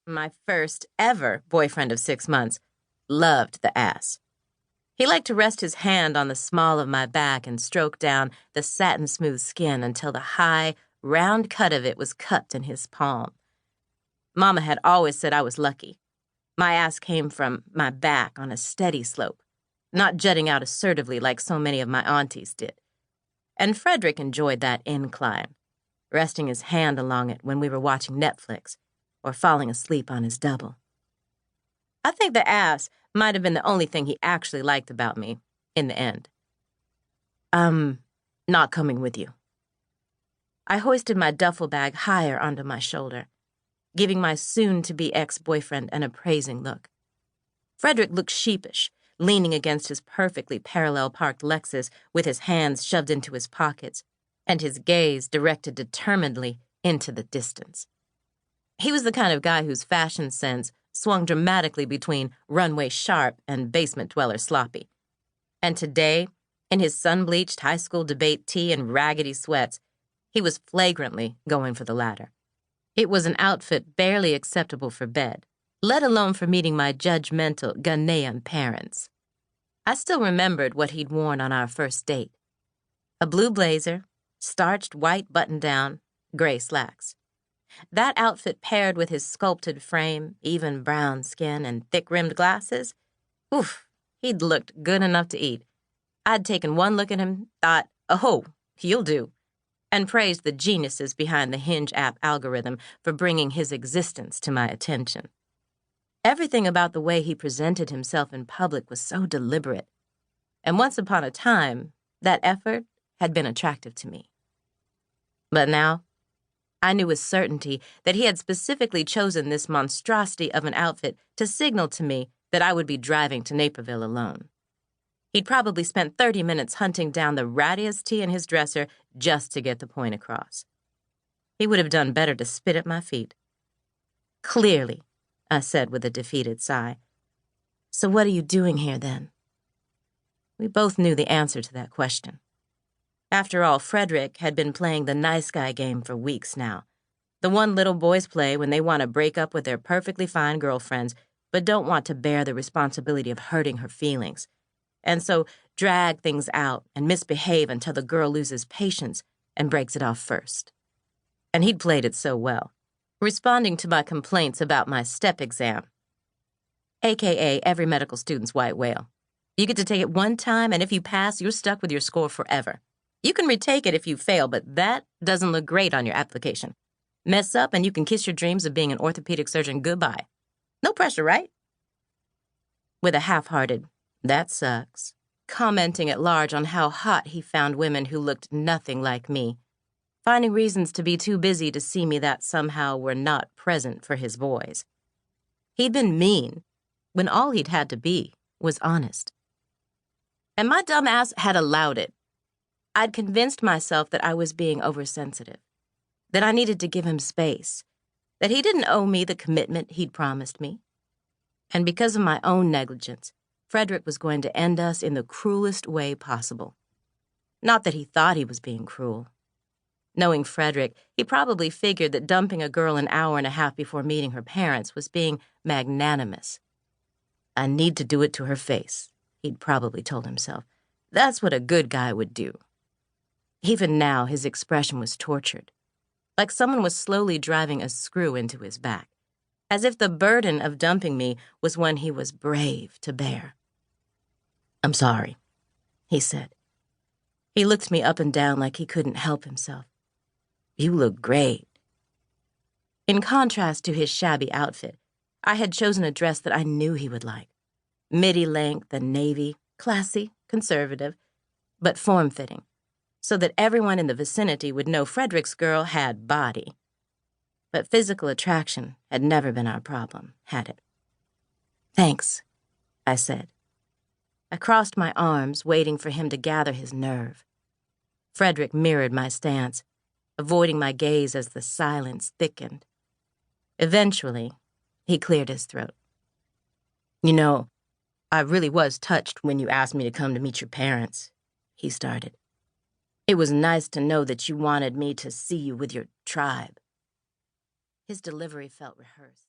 my first ever boyfriend of 6 months, loved the ass. He liked to rest his hand on the small of my back and stroke down the satin-smooth skin until the high, round cut of it was cupped in his palm. Mama had always said I was lucky. My ass came from my back on a steady slope, not jutting out assertively like so many of my aunties did. And Frederick enjoyed that incline, resting his hand along it when we were watching Netflix or falling asleep on his double. I think the ass might have been the only thing he actually liked about me, in the end. I'm not coming with you. I hoisted my duffel bag higher onto my shoulder, giving my soon-to-be ex-boyfriend an appraising look. Frederick looked sheepish, leaning against his perfectly parallel-parked Lexus with his hands shoved into his pockets and his gaze directed determinedly into the distance. He was the kind of guy whose fashion sense swung dramatically between runway sharp and basement dweller sloppy. And today, in his sun-bleached high school debate tee and raggedy sweats, he was flagrantly going for the latter. It was an outfit barely acceptable for bed, let alone for meeting my judgmental Ghanaian parents. I still remembered what he'd worn on our first date. A blue blazer, starched white button-down, gray slacks. That outfit paired with his sculpted frame, even brown skin, and thick-rimmed glasses, oof, he'd looked good enough to eat. I'd taken one look at him, thought, oh, you'll do, and praised the geniuses behind the Hinge app algorithm for bringing his existence to my attention. Everything about the way he presented himself in public was so deliberate, and once upon a time, that effort had been attractive to me. But now, I knew with certainty that he had specifically chosen this monstrosity of an outfit to signal to me that I would be driving to Naperville alone. He'd probably spent 30 minutes hunting down the rattiest tee in his dresser just to get the point across. He would have done better to spit at my feet. Clearly, I said with a defeated sigh. So what are you doing here then? We both knew the answer to that question. After all, Frederick had been playing the nice guy game for weeks now. The one little boys play when they want to break up with their perfectly fine girlfriends, but don't want to bear the responsibility of hurting her feelings, and so drag things out and misbehave until the girl loses patience and breaks it off first. And he'd played it so well, responding to my complaints about my step exam, a.k.a. every medical student's white whale. You get to take it one time, and if you pass, you're stuck with your score forever. You can retake it if you fail, but that doesn't look great on your application. Mess up and you can kiss your dreams of being an orthopedic surgeon goodbye. No pressure, right? With a half-hearted, that sucks, commenting at large on how hot he found women who looked nothing like me, finding reasons to be too busy to see me that somehow were not present for his boys. He'd been mean when all he'd had to be was honest. And my dumb ass had allowed it. I'd convinced myself that I was being oversensitive, that I needed to give him space, that he didn't owe me the commitment he'd promised me. And because of my own negligence, Frederick was going to end us in the cruelest way possible. Not that he thought he was being cruel. Knowing Frederick, he probably figured that dumping a girl an hour and a half before meeting her parents was being magnanimous. I need to do it to her face, he'd probably told himself. That's what a good guy would do. Even now, his expression was tortured, like someone was slowly driving a screw into his back, as if the burden of dumping me was one he was brave to bear. I'm sorry, he said. He looked me up and down like he couldn't help himself. You look great. In contrast to his shabby outfit, I had chosen a dress that I knew he would like. Midi length and navy, classy, conservative, but form-fitting, so that everyone in the vicinity would know Frederick's girl had body. But physical attraction had never been our problem, had it? Thanks, I said. I crossed my arms, waiting for him to gather his nerve. Frederick mirrored my stance, avoiding my gaze as the silence thickened. Eventually, he cleared his throat. You know, I really was touched when you asked me to come to meet your parents, he started. It was nice to know that you wanted me to see you with your tribe. His delivery felt rehearsed.